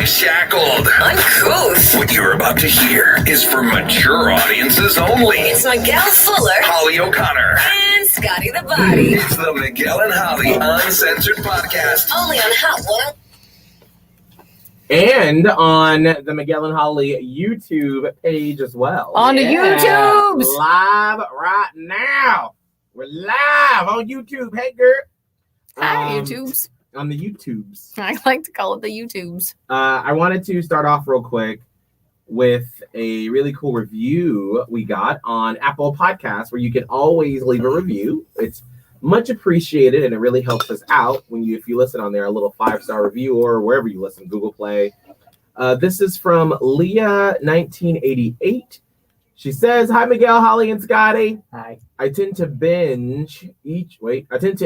Unshackled. Uncouth. What you're about to hear is for mature audiences only. It's Miguel Fuller. Holly O'Connor. And Scotty the Body. It's the Miguel and Holly Uncensored podcast. Only on Hot 1. And on the Miguel and Holly YouTube page as well. On the YouTubes. Live right now. We're live on YouTube. Hey, girl. Hi, YouTubes. On the YouTubes. I like to call it the YouTubes. I wanted to start off real quick with a really cool review we got on Apple Podcasts, where you can always leave a review. It's much appreciated, and it really helps us out if you listen on there, a little 5-star review or wherever you listen, Google Play. This is from Leah1988. She says, "Hi, Miguel, Holly, and Scotty. Hi. I tend to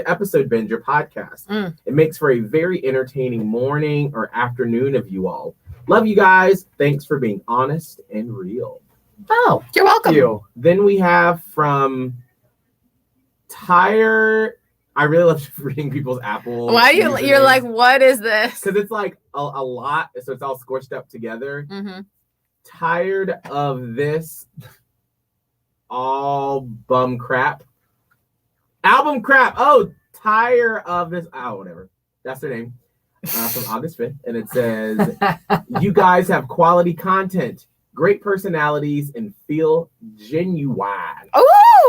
episode binge your podcast. It makes for a very entertaining morning or afternoon of you all. Love you guys. Thanks for being honest and real." Oh, you're welcome. You. Then we have from Tyre. I really love reading people's Apple. Why you're like, what is this? Because it's like a lot, so it's all squished up together. Mm-hmm. Tired of this album crap. Oh, tired of this. Oh, whatever. That's their name. From August 5th. And it says, "You guys have quality content, great personalities, and feel genuine."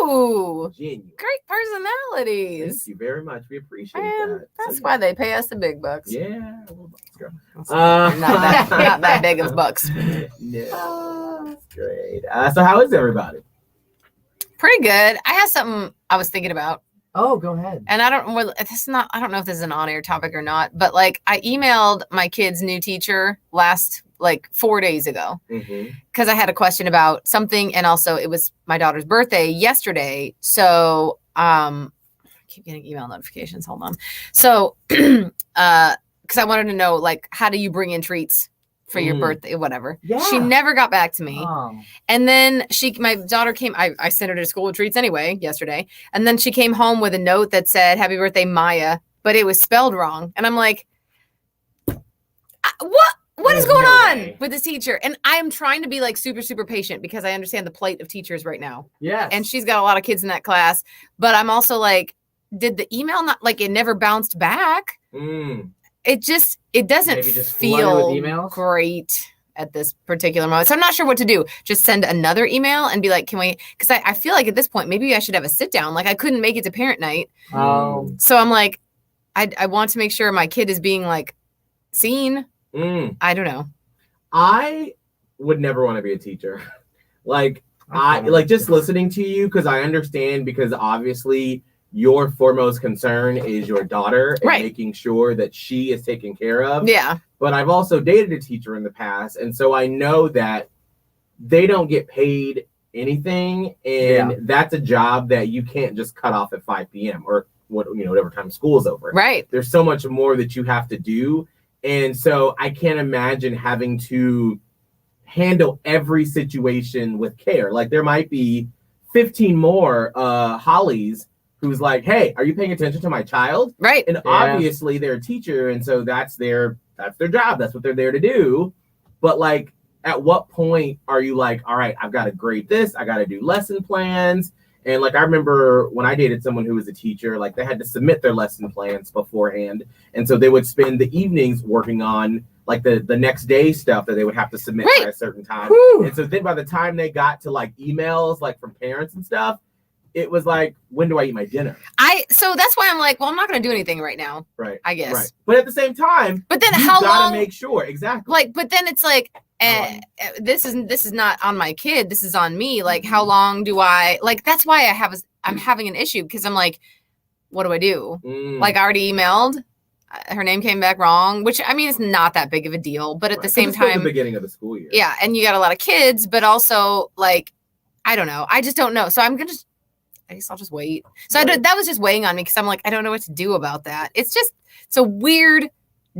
Ooh, Genuine. great personalities. Thank you very much. We appreciate Man, that. that's why they pay us the big bucks. Yeah. Well, let's go. Not that big of bucks. Yeah. That's great. So how is everybody? Pretty good. I have something I was thinking about. Oh, go ahead. And I don't know if this is an on-air topic or not, but like I emailed my kid's new teacher last 4 days ago because I had a question about something, and also it was my daughter's birthday yesterday. So I keep getting email notifications. Hold on. So because I wanted to know, how do you bring in treats for your birthday, whatever. Yeah. She never got back to me. Oh. And then my daughter came, I sent her to school with treats anyway yesterday. And then she came home with a note that said, "Happy birthday, Maya," but it was spelled wrong. And I'm like, what is going on with this teacher? And I am trying to be super, super patient because I understand the plight of teachers right now. Yes. And she's got a lot of kids in that class, but I'm also like, did the email not, it never bounced back? It doesn't feel great at this particular moment. So I'm not sure what to do. Just send another email and be like, can we, because I feel like at this point, maybe I should have a sit down. I couldn't make it to parent night. So I'm like, I want to make sure my kid is being seen. I don't know. I would never want to be a teacher. Just listening to you, because I understand, because obviously your foremost concern is your daughter and making sure that she is taken care of. Yeah. But I've also dated a teacher in the past, and so I know that they don't get paid anything, and that's a job that you can't just cut off at 5 p.m. or whatever time school's over. Right. There's so much more that you have to do, and so I can't imagine having to handle every situation with care. There might be 15 more Hollies who's like, "Hey, are you paying attention to my child?" Right. And obviously they're a teacher, and so that's their job. That's what they're there to do. But at what point are you all right, I've got to grade this, I got to do lesson plans. And I remember when I dated someone who was a teacher, they had to submit their lesson plans beforehand. And so they would spend the evenings working on the next day stuff that they would have to submit by a certain time. Whew. And so then by the time they got to emails from parents and stuff, it was when do I eat my dinner? So that's why I'm well, I'm not going to do anything right now. Right. I guess. Right. But at the same time, how long? Gotta make sure. Exactly. But then it's this is not on my kid. This is on me. How long do I, that's why I'm having an issue, because I'm what do I do? I already emailed. Her name came back wrong, which it's not that big of a deal. But at the same time, the beginning of the school year. Yeah. And you got a lot of kids, but also I don't know. I just don't know. So I guess I'll just wait. So that was just weighing on me, because I'm I don't know what to do about that. It's a weird,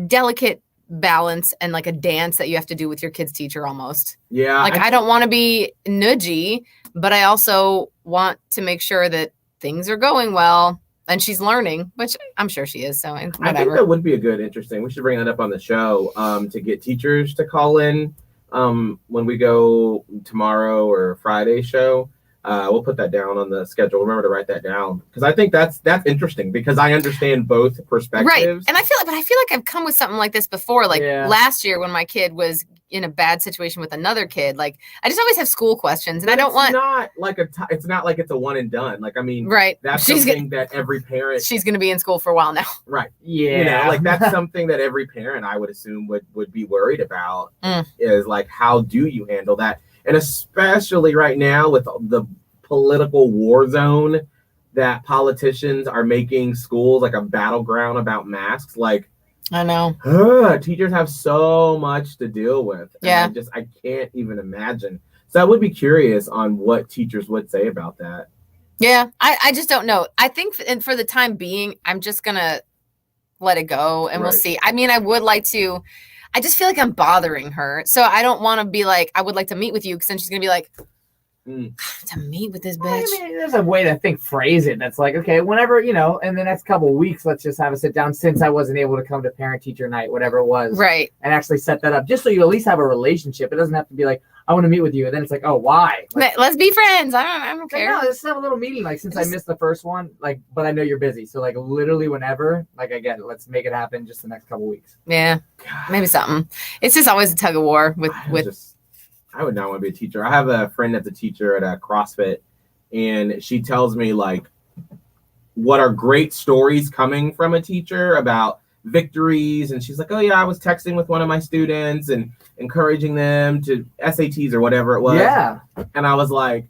delicate balance and a dance that you have to do with your kid's teacher almost. Yeah. I don't want to be nudgy, but I also want to make sure that things are going well. and she's learning, which I'm sure she is. So whatever. I think that would be interesting. We should bring that up on the show to get teachers to call in when we go tomorrow or Friday show. We'll put that down on the schedule. Remember to write that down because I think that's interesting because I understand both perspectives. Right, and I feel like I've come with something like this before. Like last year when my kid was in a bad situation with another kid, like I just always have school questions, and I don't want. It's not like it's a one and done. Like I mean, right? That's something that every parent. She's going to be in school for a while now. Right. Yeah. Like that's something that every parent I would assume would be worried about is like how do you handle that. And especially right now with the political war zone that politicians are making schools like a battleground about masks. Like, I know. Teachers have so much to deal with. Yeah. I can't even imagine. So I would be curious on what teachers would say about that. Yeah. I just don't know. I think for the time being, I'm just going to let it go and we'll see. I mean, I would like to. I just feel like I'm bothering her. So I don't want to be like, I would like to meet with you because then she's going to be like, to meet with this bitch. I mean, there's a way to phrase it. That's like, okay, whenever, in the next couple of weeks, let's just have a sit down since I wasn't able to come to parent teacher night, whatever it was. Right. And actually set that up just so you at least have a relationship. It doesn't have to be like, I want to meet with you. And then it's like, oh, why? Like, let's be friends. I don't care. No, let's have a little meeting. Like, since I missed the first one, like, but I know you're busy. So, like, literally whenever, like, I get it. Let's make it happen just the next couple of weeks. Yeah. Maybe something. It's just always a tug of war with. I would not want to be a teacher. I have a friend that's a teacher at a CrossFit, and she tells me, like, what are great stories coming from a teacher about victories. And she's like, oh, yeah, I was texting with one of my students and encouraging them to SATs or whatever it was. Yeah. And I was like,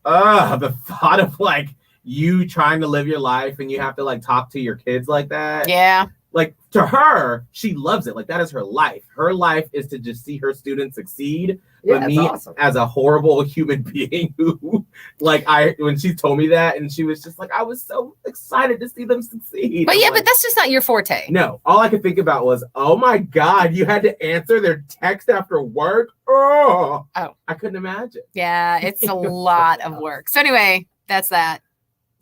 the thought of, like, you trying to live your life and you have to, like, talk to your kids like that. Yeah. Like, to her, she loves it. Like, that is her life. Her life is to just see her students succeed. Yeah, but me, awesome. As a horrible human being who, like, when she told me that, and she was just like, I was so excited to see them succeed. But but that's just not your forte. No, all I could think about was, oh my God, you had to answer their text after work? Oh, I couldn't imagine. Yeah, it's a lot of work. So anyway, that's that.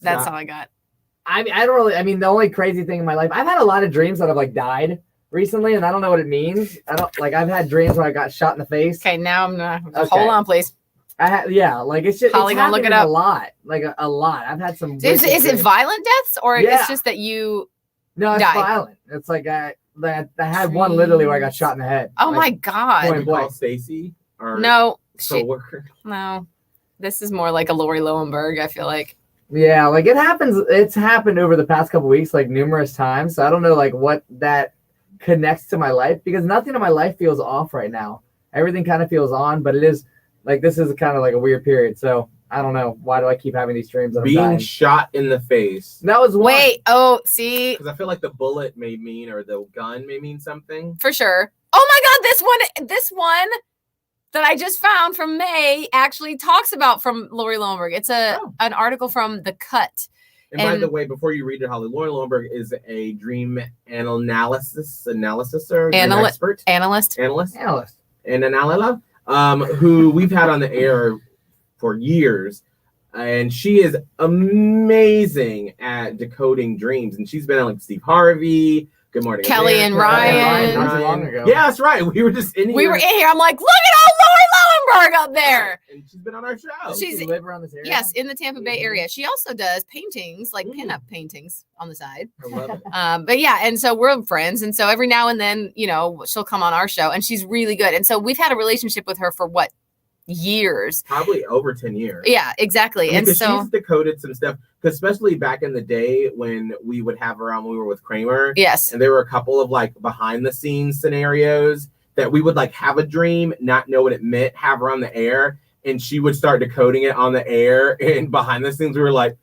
That's all I got. The only crazy thing in my life, I've had a lot of dreams that have like died recently, and I don't know what it means. I've had dreams where I got shot in the face. Okay, now I'm not. Okay. Hold on, please. It's just Holly gonna look it up. A lot, like a lot. I've had some. Is it violent deaths or it's just that you? No, it's violent. It's like I had one literally where I got shot in the head. Oh my God! Can you call Stacy? No, coworker. No, this is more like a Lori Lowenberg. I feel like. Yeah, like it happens. It's happened over the past couple weeks, like numerous times. So I don't know, like what that connects to my life because nothing in my life feels off right now. Everything kind of feels on, but it is like this is kind of like a weird period. So I don't know. Why do I keep having these dreams? Being shot in the face. That was one. Wait. Oh, see. Because I feel like the bullet may mean or the gun may mean something. For sure. Oh my God, this one that I just found from May actually talks about from Lori Lowenberg. It's an article from The Cut. And by the way, before you read it, Holly, Lori Lowenberg is a dream analyst or expert? Analyst. And who we've had on the air for years. And she is amazing at decoding dreams. And she's been on like Steve Harvey, Good Morning Kelly America, and Ryan. Not too long ago. Yeah, that's right. We were just in here. We were in here. I'm like, look at old Lori Lowenberg up there. And she's been on our show. She live around this area? Yes, in the Tampa Bay area. She also does paintings, like pinup paintings on the side. I love it. But yeah, and so we're friends. And so every now and then, she'll come on our show and she's really good. And so we've had a relationship with her for what? Years. Probably over 10 years. Yeah, exactly. And so she's decoded some stuff, because especially back in the day when we would have her on when we were with Kramer. Yes. And there were a couple of like behind the scenes scenarios that we would like have a dream, not know what it meant, have her on the air, and she would start decoding it on the air. And behind the scenes, we were like,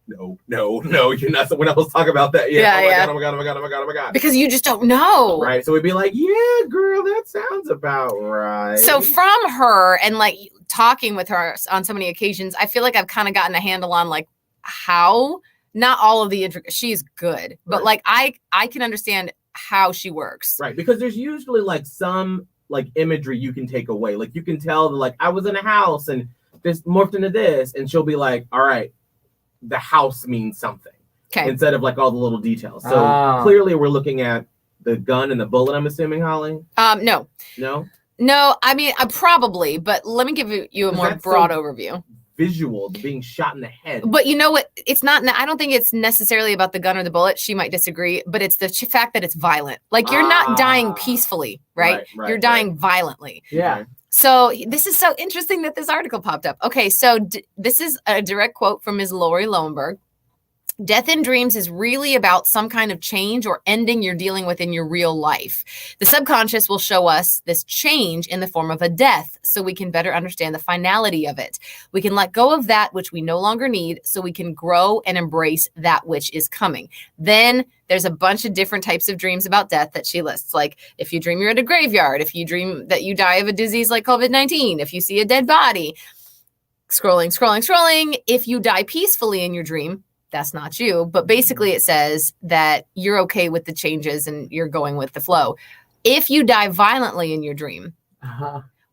no, you're not. We're not supposed to talk about that yet. Oh my God. Because you just don't know. Right. So we'd be like, yeah, girl, that sounds about right. So from her and like talking with her on so many occasions, I feel like I've kind of gotten a handle on like how, not all of the she's good, but like I can understand how she works. Right. Because there's usually like some like imagery you can take away. Like you can tell that like I was in a house and this morphed into this, and she'll be like, all right, the house means something. Okay. Instead of like all the little details. So clearly we're looking at the gun and the bullet, I'm assuming, Holly? No. No? No, I mean, probably, but let me give you a more broad overview. Visual, being shot in the head. But you know what? It's not, I don't think it's necessarily about the gun or the bullet. She might disagree, but it's the fact that it's violent. Like, you're not dying peacefully, right? You're dying violently. Yeah. So this is so interesting that this article popped up. Okay, so this is a direct quote from Ms. Lori Lowenberg. Death in dreams is really about some kind of change or ending you're dealing with in your real life. The subconscious will show us this change in the form of a death so we can better understand the finality of it. We can let go of that which we no longer need so we can grow and embrace that which is coming. Then there's a bunch of different types of dreams about death that she lists. Like if you dream you're at a graveyard, if you dream that you die of a disease like COVID-19, if you see a dead body, scrolling. If you die peacefully in your dream, that's not you. But basically it says that you're okay with the changes and you're going with the flow. If you die violently in your dream,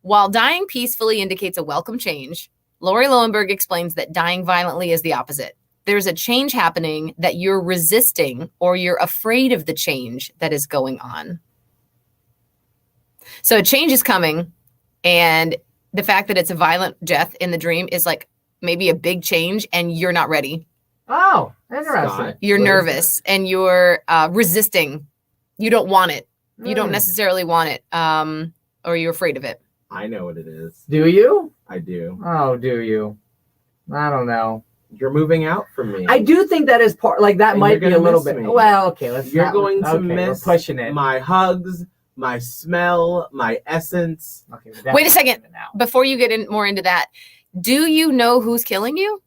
while dying peacefully indicates a welcome change, Lori Lowenberg explains that dying violently is the opposite. There's a change happening that you're resisting or you're afraid of the change that is going on. So a change is coming, and the fact that it's a violent death in the dream is like maybe a big change and you're not ready. Oh, interesting. Scott, you're nervous and you're resisting. You don't want it. You don't necessarily want it, or you're afraid of it. I know what it is. Do you? I do. Oh, do you? I don't know. You're moving out from me. I do think that is part, like that And might be you're a gonna little miss bit. me. Well, okay, let's. You're not, going to okay, miss we're pushing it. my hugs, my smell, my essence. Okay, wait a second. Before you get more into that, do you know who's killing you?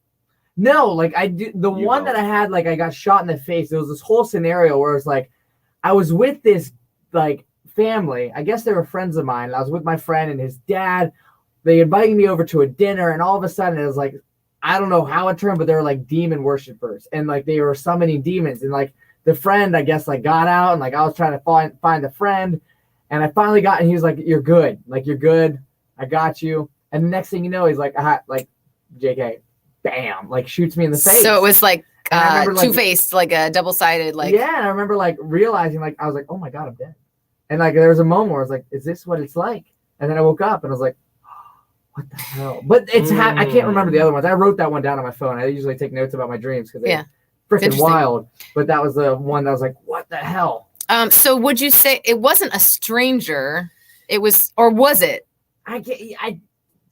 No, like I do. The one that I had, like I got shot in the face. There was this whole scenario where it's like, I was with this like family. I guess they were friends of mine. I was with my friend and his dad. They invited me over to a dinner, and all of a sudden it was like, I don't know how it turned, but they were like demon worshipers, and like they were summoning demons, and like the friend, I guess, like got out, and like I was trying to find the friend, and I finally got, and he was like, "You're good, like you're good, I got you." And the next thing you know, he's like, like, JK. Bam, like shoots me in the face. So it was like remember, two-faced, like a double-sided, like. Yeah, and I remember like realizing, like I was like, oh my God, I'm dead. And like there was a moment where I was like, is this what it's like? And then I woke up and I was like, oh, what the hell? But it's I can't remember the other ones. I wrote that one down on my phone. I usually take notes about my dreams because they're freaking wild. But that was the one that was like, what the hell? So would you say it wasn't a stranger? It was, or was it? I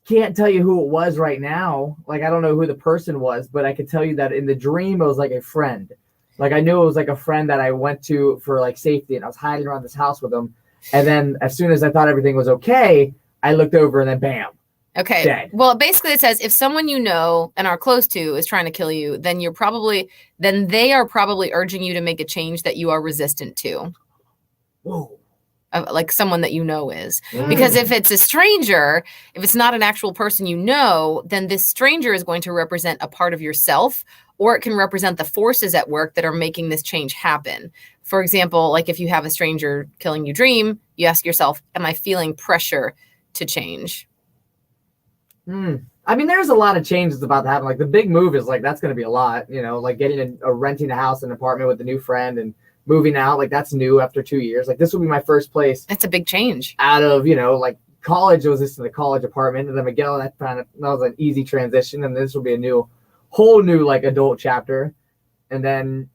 can't tell you who it was right now. Like, I don't know who the person was, but I could tell you that in the dream, it was like a friend. Like, I knew it was like a friend that I went to for like safety, and I was hiding around this house with him. And then as soon as I thought everything was okay, I looked over and then bam. Okay. Dead. Well, basically it says if someone you know and are close to is trying to kill you, then they are probably urging you to make a change that you are resistant to. Whoa. Like someone that you know is. Because if it's a stranger, if it's not an actual person you know, then this stranger is going to represent a part of yourself, or it can represent the forces at work that are making this change happen. For example, like if you have a stranger killing you dream, you ask yourself, am I feeling pressure to change? I mean, there's a lot of changes about to happen. Like the big move is like, that's going to be a lot, you know, like getting renting a house, an apartment with a new friend and moving out, like that's new after 2 years. Like this will be my first place. That's a big change. Out of, you know, like college, it was just in the college apartment, and then Miguel, that was an easy transition, and this will be a whole new like adult chapter. And then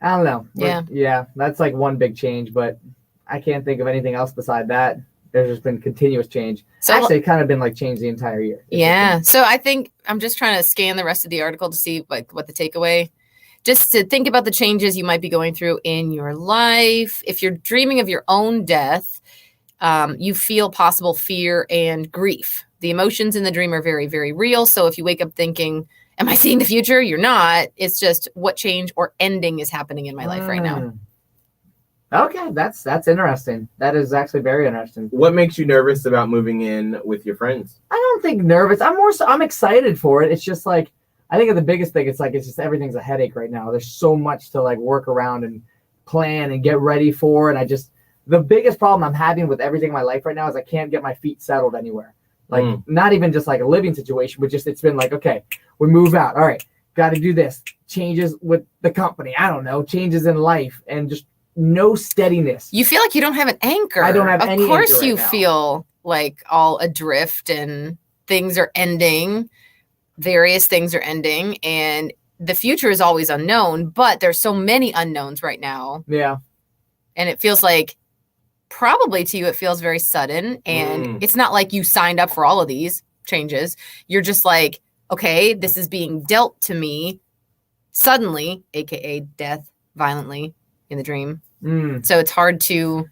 I don't know. Yeah, that's like one big change, but I can't think of anything else beside that. There's just been continuous change. So actually, it kind of been like changed the entire year. Yeah. So I think I'm just trying to scan the rest of the article to see like what the takeaway. Just to think about the changes you might be going through in your life. If you're dreaming of your own death, you feel possible fear and grief. The emotions in the dream are very, very real. So if you wake up thinking, am I seeing the future? You're not. It's just what change or ending is happening in my life right now. Okay, that's interesting. That is actually very interesting. What makes you nervous about moving in with your friends? I don't think nervous. I'm excited for it. It's just like, I think the biggest thing, it's just everything's a headache right now. There's so much to like work around and plan and get ready for. And the biggest problem I'm having with everything in my life right now is I can't get my feet settled anywhere. Like not even just like a living situation, but just, it's been like, okay, we move out. All right, got to do this. Changes with the company. I don't know. Changes in life and just no steadiness. You feel like you don't have an anchor. I don't have any anchor. Of course you feel like all adrift and things are ending. Various things are ending and the future is always unknown, but there's so many unknowns right now. Yeah. And it feels like probably to you, it feels very sudden. And it's not like you signed up for all of these changes. You're just like, okay, this is being dealt to me suddenly, AKA death violently in the dream. So it's hard to,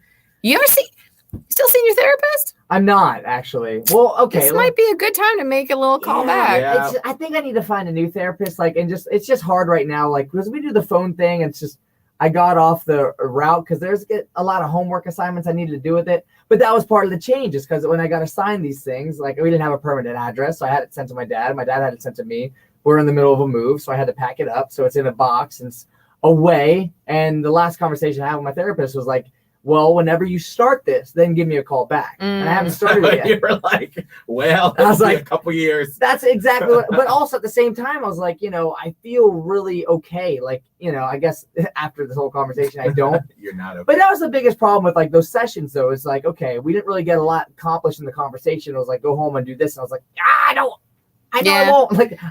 still seeing your therapist? I'm not actually. Well, okay. This might be a good time to make a little call back. Yeah. I think I need to find a new therapist. It's just hard right now. Because we do the phone thing, and it's just, I got off the route because there's a lot of homework assignments I needed to do with it. But that was part of the changes because when I got assigned these things, we didn't have a permanent address. So I had it sent to my dad. My dad had it sent to me. We're in the middle of a move. So I had to pack it up. So it's in a box and it's away. And the last conversation I had with my therapist was like, well, whenever you start this, then give me a call back. And I haven't started it yet. You were like, well, I was like, a couple years. That's exactly what, but also at the same time, I was like, I feel really okay. I guess after this whole conversation, I don't. You're not okay. But that was the biggest problem with those sessions though. It's like, okay, we didn't really get a lot accomplished in the conversation. It was like, go home and do this. And I was like, I won't.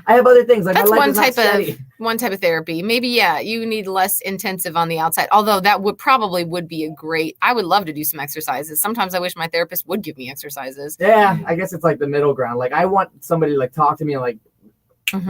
I have other things. That's my life one type of therapy. Maybe, you need less intensive on the outside. Although that would be I would love to do some exercises. Sometimes I wish my therapist would give me exercises. Yeah, I guess it's like the middle ground. I want somebody to talk to me and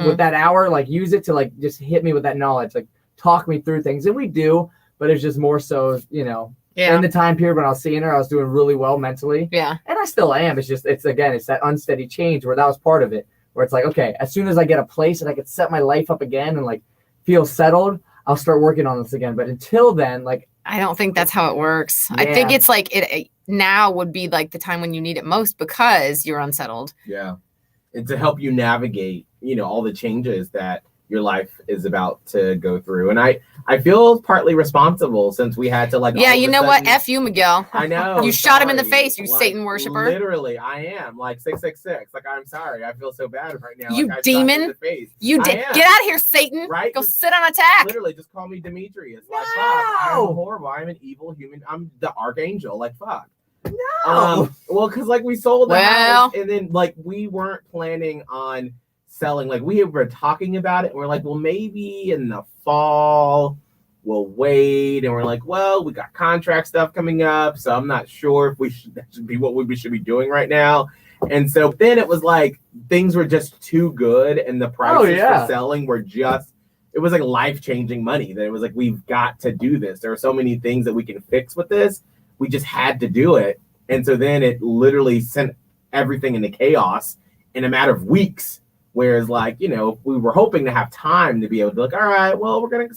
with that hour, use it to just hit me with that knowledge, talk me through things. And we do, but it's just more so, in the time period when I was seeing her, I was doing really well mentally. Yeah. And I still am. It's just, it's that unsteady change where that was part of it. Where it's like, okay, as soon as I get a place and I can set my life up again and feel settled, I'll start working on this again. But until then, I don't think that's how it works. Yeah. I think it's it now would be the time when you need it most because you're unsettled. Yeah. And to help you navigate, all the changes that your life is about to go through. And I feel partly responsible since we had to yeah, you know what? F you, Miguel. I know. You shot him in the face, you Satan worshiper. Literally, I am 666. I'm sorry. I feel so bad right now. You demon. You did. Get out of here, Satan. Right? Go sit on attack. Literally, just call me Demetrius. No! Fuck. I'm horrible. I'm an evil human. I'm the archangel. Fuck. No. Well, because we sold the house and then we weren't planning on selling. We were talking about it and we're well, maybe in the fall we'll wait, and we're well, we got contract stuff coming up, so I'm not sure if that should be what we should be doing right now. And so then it was things were just too good and the prices for selling were just, it was life-changing money that it was we've got to do this. There are so many things that we can fix with this, we just had to do it. And so then it literally sent everything into chaos in a matter of weeks. Whereas, we were hoping to have time to be able to all right, well, we're going to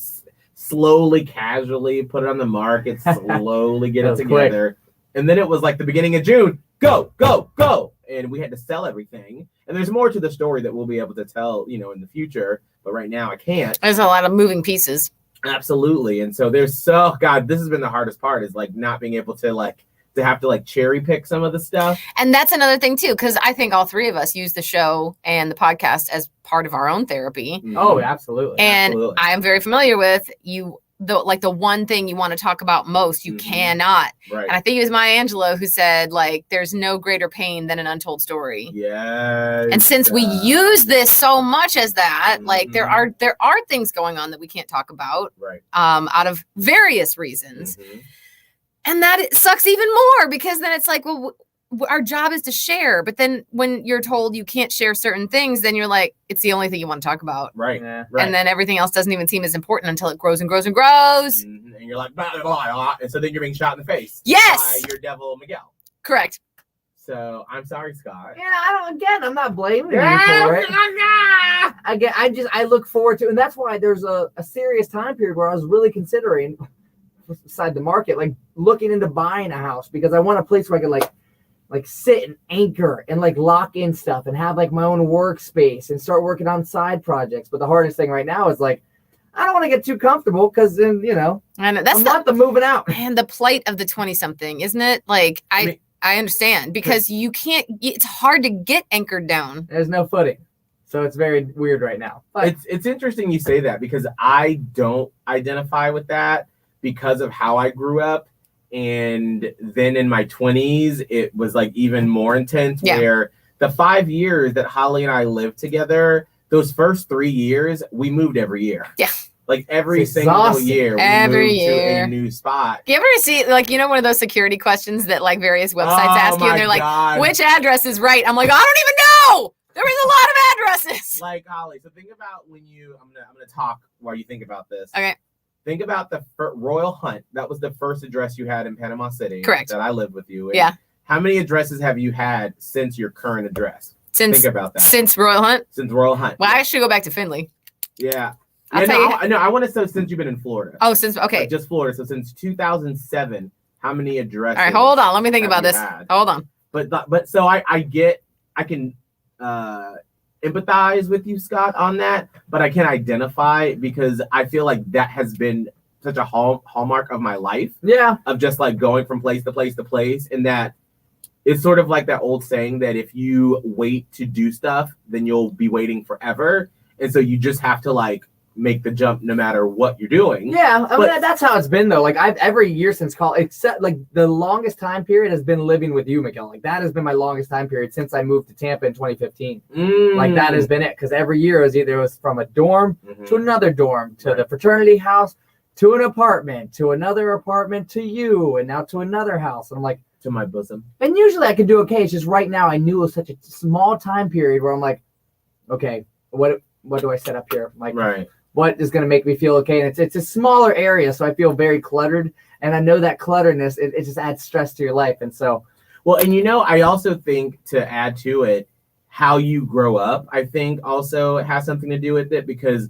slowly, casually put it on the market, slowly get it together. Quick. And then it was the beginning of June, go, go, go. And we had to sell everything. And there's more to the story that we'll be able to tell, in the future. But right now I can't. There's a lot of moving pieces. Absolutely. And so this has been the hardest part is not being able to to have to cherry pick some of the stuff. And that's another thing too, because I think all three of us use the show and the podcast as part of our own therapy. Oh, absolutely. And I am very familiar with the one thing you want to talk about most, you cannot. Right. And I think it was Maya Angelou who said there's no greater pain than an untold story. Yes. And since we use this so much as that, there are things going on that we can't talk about, right? Out of various reasons. And that sucks even more because then it's well, our job is to share. But then when you're told you can't share certain things, then you're it's the only thing you want to talk about. Right. Yeah. Right. And then everything else doesn't even seem as important until it grows and grows and grows. And you're blah, blah, blah, blah. And so then you're being shot in the face. Yes. By your devil, Miguel. Correct. So I'm sorry, Scott. Yeah, I'm not blaming you for it. Again, I look forward to, and that's why there's a serious time period where I was really considering, beside the market, looking into buying a house because I want a place where I can sit and anchor and lock in stuff and have my own workspace and start working on side projects. But the hardest thing right now is I don't want to get too comfortable because then and that's I'm not the moving out. And the plight of the 20-something, isn't it? I understand because you can't. It's hard to get anchored down. There's no footing. So it's very weird right now. But it's interesting you say that because I don't identify with that because of how I grew up. And then in my 20s, it was like even more intense where the 5 years that Holly and I lived together, those first 3 years, we moved every year. Yeah. Like every single year, we moved to a new spot. You ever see, like, one of those security questions that like various websites ask you, and they're like, which address is right? I'm like, I don't even know. There was a lot of addresses. Like, Holly, so think about when I'm gonna talk while you think about this. Okay. Think about the Royal Hunt. That was the first address you had in Panama City. Correct. That I lived with you. Yeah. How many addresses have you had since your current address? Think about that. Since Royal Hunt? Since Royal Hunt. Well, I should go back to Finley. Yeah. I'll tell you. I want to say since you've been in Florida. Oh, okay. Like just Florida. So since 2007, how many addresses? All right, hold on. Let me think about this. Hold on. But so I can empathize with you, Scott, on that, but I can identify because I feel like that has been such a hallmark of my life. Yeah. Of just like going from place to place to place, and that it's sort of like that old saying that if you wait to do stuff, then you'll be waiting forever. And so you just have to like make the jump no matter what you're doing. Yeah, I mean, that's how it's been though. Like I've every year since college, except like the longest time period has been living with you, Miguel. Like that has been my longest time period since I moved to Tampa in 2015. Like that has been it, because every year it was from a dorm to another dorm to the fraternity house to an apartment to another apartment to you and now to another house. And I'm like, to my bosom. And usually I can do okay. It's just right now I knew it was such a small time period where I'm like, okay, what do I set up here? Like, what is going to make me feel okay? And it's a smaller area, so I feel very cluttered. And I know that clutteredness, it just adds stress to your life. And so, well, and I also think to add to it, how you grow up, I think also has something to do with it, because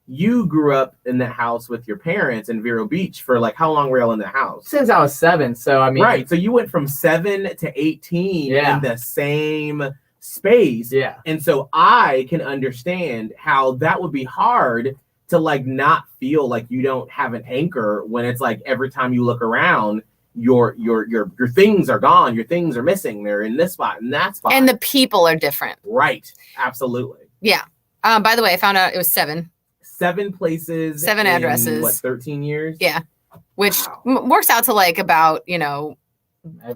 you grew up in that house with your parents in Vero Beach for like, how long were y'all in the house? Since I was 7. So, I mean. Right. So you went from 7 to 18 in the same space. Yeah. And so I can understand how that would be hard to like not feel like you don't have an anchor when it's like every time you look around, your things are gone, your things are missing. They're in this spot and that spot. And the people are different. Right. Absolutely. Yeah. By the way, I found out it was 7. 7 places. 7 addresses. What, 13 years? Yeah. Which works out to like about,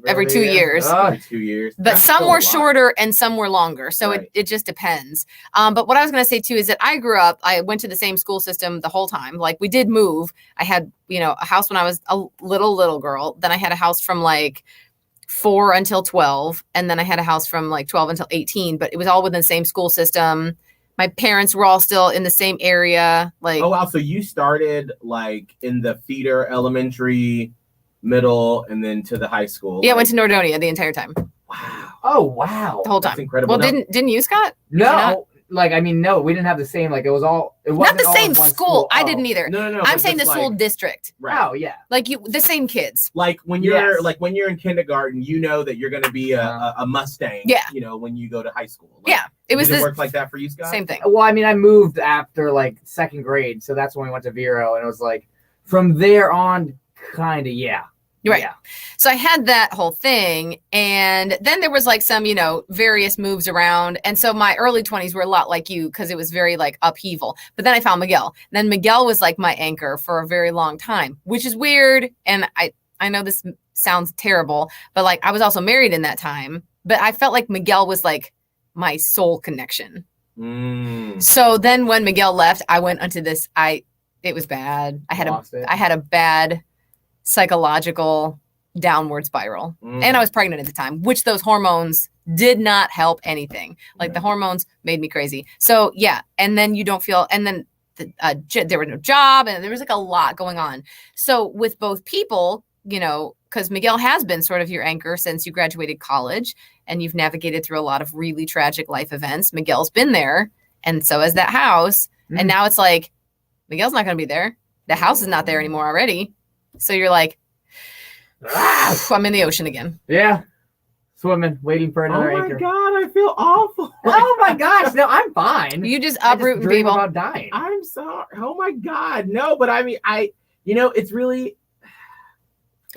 every 2 years. Every 2 years. But some were shorter and some were longer. So it just depends. But what I was going to say too is that I went to the same school system the whole time. Like we did move. I had, a house when I was a little girl. Then I had a house from like 4 until 12. And then I had a house from like 12 until 18. But it was all within the same school system. My parents were all still in the same area. Like, oh, wow. So you started like in the feeder elementary, middle, and then to the high school. Yeah, I went to Nordonia the entire time. Wow. Oh, wow. The whole time. That's incredible. Well, didn't you, Scott? No. Like, I mean, no, we didn't have the same, like, it wasn't not the same all in one school. I Oh. didn't either. No. I'm saying the school district. Right. Oh, yeah. Like the same kids. Like when you're in kindergarten, you know that you're going to be a Mustang. Yeah. When you go to high school. Like, yeah. It was work like that for you, Scott? Same thing. Well, I mean, I moved after like 2nd grade, so that's when we went to Vero, and it was like from there on, kind of, yeah. Right. Yeah. So I had that whole thing. And then there was like some, various moves around. And so my early 20s were a lot like you because it was very like upheaval. But then I found Miguel. And then Miguel was like my anchor for a very long time, which is weird. And I know this sounds terrible, but like I was also married in that time. But I felt like Miguel was like my soul connection. So then when Miguel left, I went onto this. It was bad. I had a bad psychological downward spiral. And I was pregnant at the time, which those hormones did not help anything. Like the hormones made me crazy. So yeah. And then you don't feel, and then there was no job and there was like a lot going on. So with both people, because Miguel has been sort of your anchor since you graduated college and you've navigated through a lot of really tragic life events. Miguel's been there. And so has that house. And now it's like, Miguel's not going to be there. The house is not there anymore already. So you're like, I'm in the ocean again. Yeah. Swimming, waiting for another anchor. Oh my God, I feel awful. Oh my gosh, no, I'm fine. You just I uprooting dream people. about dying. I'm sorry. Oh my God. No, but I mean, it's really.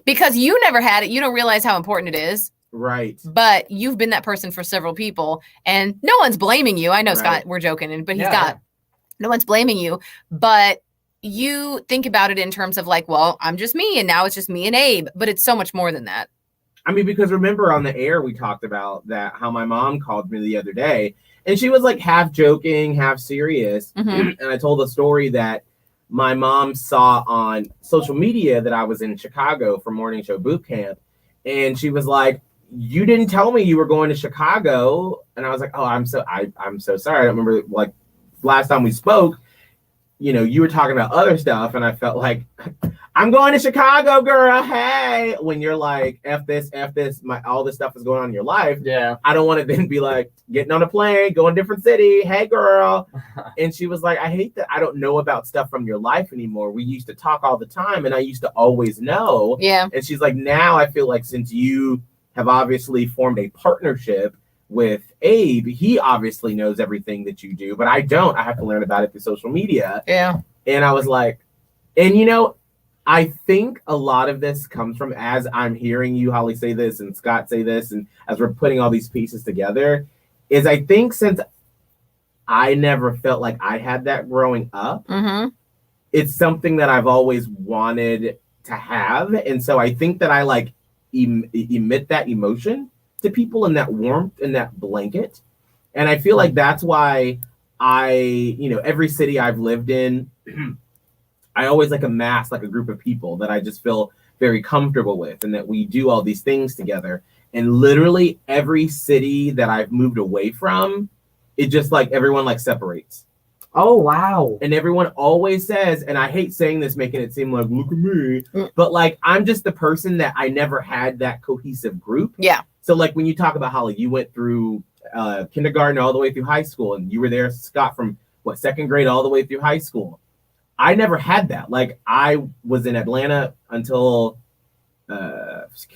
Because you never had it. You don't realize how important it is. Right. But you've been that person for several people, and no one's blaming you. I know, Scott, we're joking, but he's got, no one's blaming you, but you think about it in terms of like, well, I'm just me, and now it's just me and Abe, but it's so much more than that. I mean, because remember on the air, we talked about that, how my mom called me the other day, and she was like half joking, half serious. And I told a story that my mom saw on social media that I was in Chicago for morning show boot camp. And she was like, you didn't tell me you were going to Chicago. And I was like, oh, I'm so sorry. I don't remember, like, last time we spoke, you were talking about other stuff. And I felt like, I'm going to Chicago, girl. Hey, when you're like, F this, all this stuff is going on in your life. Yeah. I don't want to then be like getting on a plane, going to a different city. Hey, girl. And she was like, I hate that I don't know about stuff from your life anymore. We used to talk all the time and I used to always know. Yeah. And she's like, now I feel like since you have obviously formed a partnership with Abe, he obviously knows everything that you do, but I don't. I have to learn about it through social media. Yeah. And I was like, and I think a lot of this comes from, as I'm hearing you, Holly, say this and Scott say this, and as we're putting all these pieces together, is I think since I never felt like I had that growing up, it's something that I've always wanted to have. And so I think that I like emit that emotion to people and that warmth and that blanket. And I feel like that's why every city I've lived in, I always like amass like a group of people that I just feel very comfortable with and that we do all these things together. And literally every city that I've moved away from, it just like everyone like separates. Oh, wow. And everyone always says, and I hate saying this, making it seem like, look at me, but like, I'm just the person that I never had that cohesive group. Yeah. So like when you talk about Holly, you went through kindergarten all the way through high school, and you were there, Scott, from second grade all the way through high school. I never had that. Like I was in Atlanta until first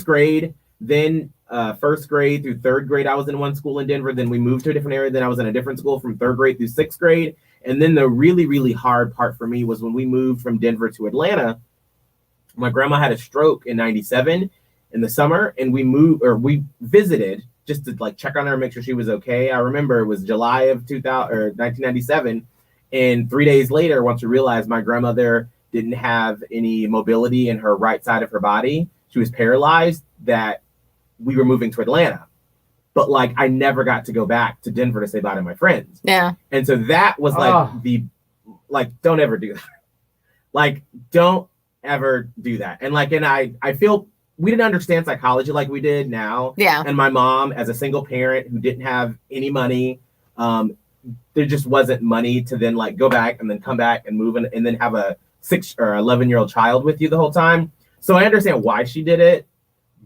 grade. Then first grade through third grade, I was in one school in Denver. Then we moved to a different area. Then I was in a different school from third grade through sixth grade. And then the really, really hard part for me was when we moved from Denver to Atlanta. My grandma had a stroke in '97 in the summer, and we visited just to like check on her and make sure she was okay. I remember it was July of 1997. And 3 days later, once we realized my grandmother didn't have any mobility in her right side of her body, she was paralyzed, that we were moving to Atlanta. But like, I never got to go back to Denver to say bye to my friends. Yeah. And so that was like, don't ever do that. Like, don't ever do that. And like, and I feel we didn't understand psychology like we did now. Yeah. And my mom, as a single parent who didn't have any money, there just wasn't money to then like go back and then come back and move and then have a 6 or 11-year-old child with you the whole time. So I understand why she did it,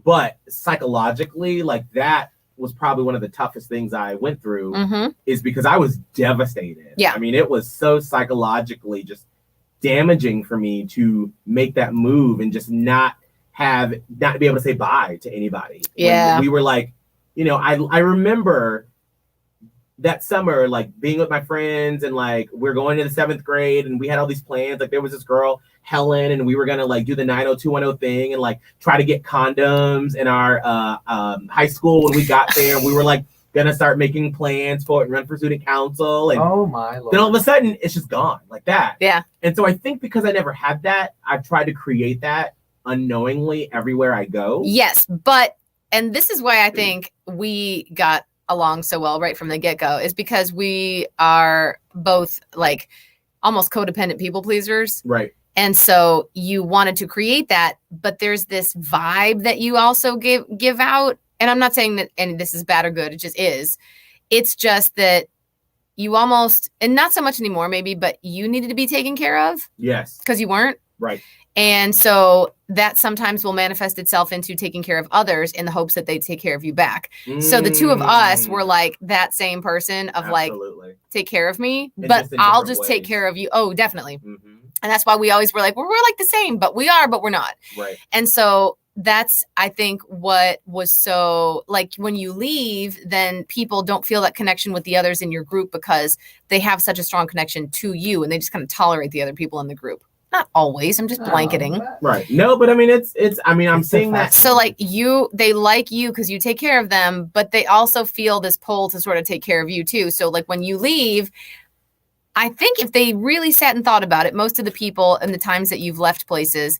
but psychologically, like that was probably one of the toughest things I went through is because I was devastated. Yeah. I mean, it was so psychologically just damaging for me to make that move and just not be able to say bye to anybody. Yeah. When we were like, I remember that summer, like being with my friends and like we're going to the 7th grade and we had all these plans. Like there was this girl, Helen, and we were going to like do the 90210 thing and like try to get condoms in our high school. When we got there, we were like going to start making plans for it and run for student council. And oh my Lord. Then all of a sudden it's just gone like that. Yeah. And so I think because I never had that, I've tried to create that unknowingly everywhere I go. Yes. And this is why I think we got along so well right from the get-go, is because we are both like almost codependent people pleasers. Right. And so you wanted to create that, but there's this vibe that you also give out. And I'm not saying that and this is bad or good, it just is. It's just that you almost, and not so much anymore maybe, but you needed to be taken care of. Yes. Because you weren't. Right. And so that sometimes will manifest itself into taking care of others in the hopes that they take care of you back. So the two of us were like that same person of absolutely. Like, take care of me, And but I'll just ways. take care of you. Oh, definitely. And that's why we always were like, well, we're like the same, but we are, but we're not. Right. And so that's, I think, what was so like when you leave, then people don't feel that connection with the others in your group because they have such a strong connection to you and they just kind of tolerate the other people in the group. Not always. I'm just blanketing. Right. No, but I mean, I'm seeing that. So like they like you because you take care of them, but they also feel this pull to sort of take care of you too. So like when you leave, I think if they really sat and thought about it, most of the people in the times that you've left places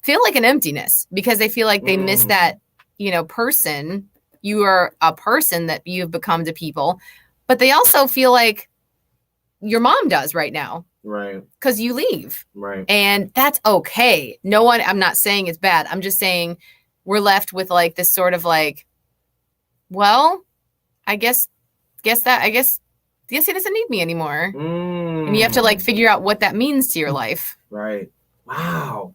feel like an emptiness because they feel like they miss that, person. You are a person that you've become to people, but they also feel like your mom does right now. Right. Because you leave. Right. And that's okay. I'm not saying it's bad. I'm just saying we're left with like this sort of like, well, I guess he doesn't need me anymore. And you have to like figure out what that means to your life. Right. Wow.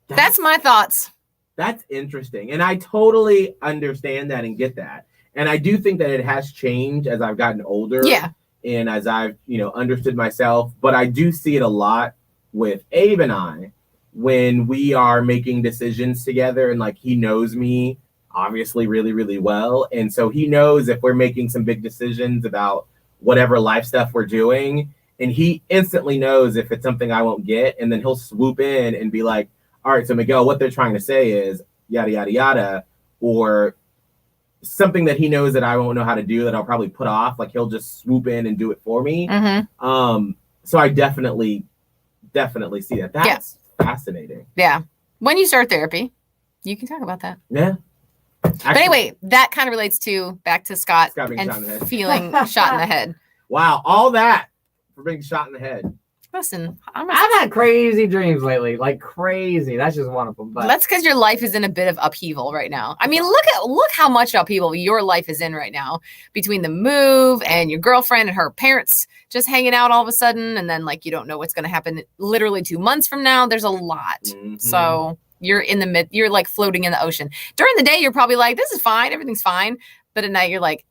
That's my thoughts. That's interesting. And I totally understand that and get that. And I do think that it has changed as I've gotten older. Yeah. And as I've, understood myself. But I do see it a lot with Abe and I when we are making decisions together. And like he knows me obviously really, really well. And so he knows if we're making some big decisions about whatever life stuff we're doing. And he instantly knows if it's something I won't get. And then he'll swoop in and be like, all right, so Miguel, what they're trying to say is yada, yada, yada, or something that he knows that I won't know how to do that I'll probably put off. Like he'll just swoop in and do it for me. Mm-hmm. So I definitely see that. That's fascinating. Yeah. When you start therapy, you can talk about that. Yeah. Actually, but anyway, that kind of relates to back to Scott being and shot in the head. feeling shot in the head. Wow. All that for being shot in the head. Listen, I've had crazy dreams lately, like crazy. That's just one of them. But that's because your life is in a bit of upheaval right now. I mean, look how much upheaval your life is in right now between the move and your girlfriend and her parents just hanging out all of a sudden, and then like you don't know what's going to happen literally 2 months from now. There's a lot, so you're in the mid. You're like floating in the ocean. During the day, you're probably like, "This is fine, everything's fine," but at night, you're like,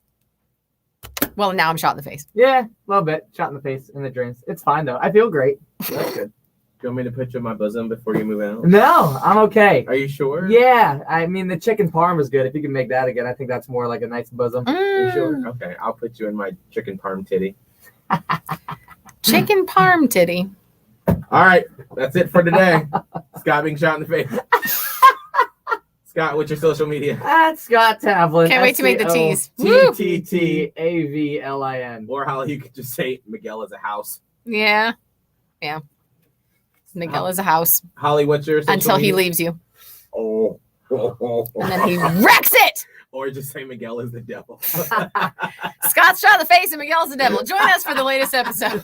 well, now I'm shot in the face. Yeah, a little bit. Shot in the face in the dreams. It's fine, though. I feel great. That's good. Do you want me to put you in my bosom before you move out? No, I'm okay. Are you sure? Yeah. I mean, the chicken parm is good. If you can make that again, I think that's more like a nice bosom. You sure? Okay, I'll put you in my chicken parm titty. Chicken parm titty. All right, that's it for today. Scott being shot in the face. Scott, what's your social media? At Scott Tavlin. Can't wait to make the teas. TTTAVLIN. Or how you could just say Miguel is a house. Yeah. Miguel is a house. Holly, what's your social until media? He leaves you. Oh. And then he wrecks it. Or just say Miguel is the devil. Scott's shot in the face and Miguel's the devil. Join us for the latest episode.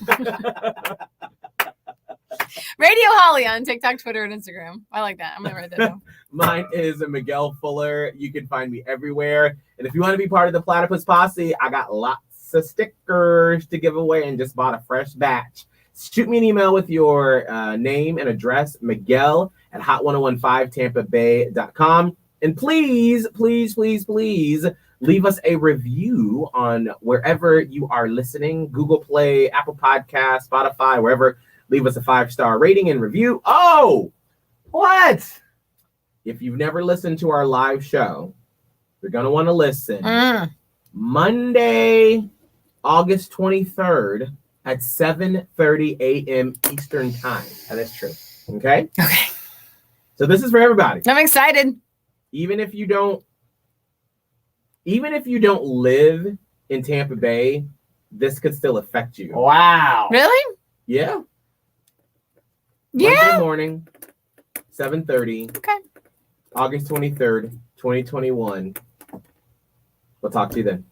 Radio Holly on TikTok, Twitter, and Instagram. I like that. I'm going to write that down. Mine is Miguel Fuller. You can find me everywhere. And if you want to be part of the Platypus Posse, I got lots of stickers to give away and just bought a fresh batch. Shoot me an email with your name and address, Miguel at hot1015tampabay.com. And please, please, please, please leave us a review on wherever you are listening. Google Play, Apple Podcasts, Spotify, wherever. Leave us a 5-star rating and review. Oh, what? If you've never listened to our live show, you're going to want to listen. Monday, August 23rd at 7:30 a.m. Eastern Time. That is true. Okay? Okay. So this is for everybody. I'm excited. Even if you don't live in Tampa Bay, this could still affect you. Wow. Really? Yeah. Yeah. Monday morning, 7:30. Okay. August 23rd, 2021. We'll talk to you then.